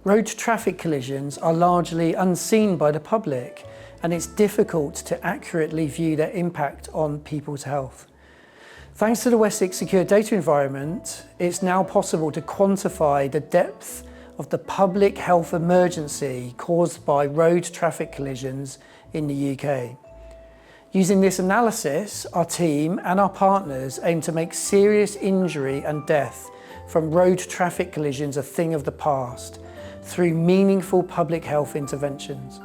Road traffic collisions are largely unseen by the public, and it's difficult to accurately view their impact on people's health. Thanks to the Wessex Secure Data Environment, it's now possible to quantify the depth of the public health emergency caused by road traffic collisions in the UK. Using this analysis, our team and our partners aim to make serious injury and death from road traffic collisions a thing of the past through meaningful public health interventions.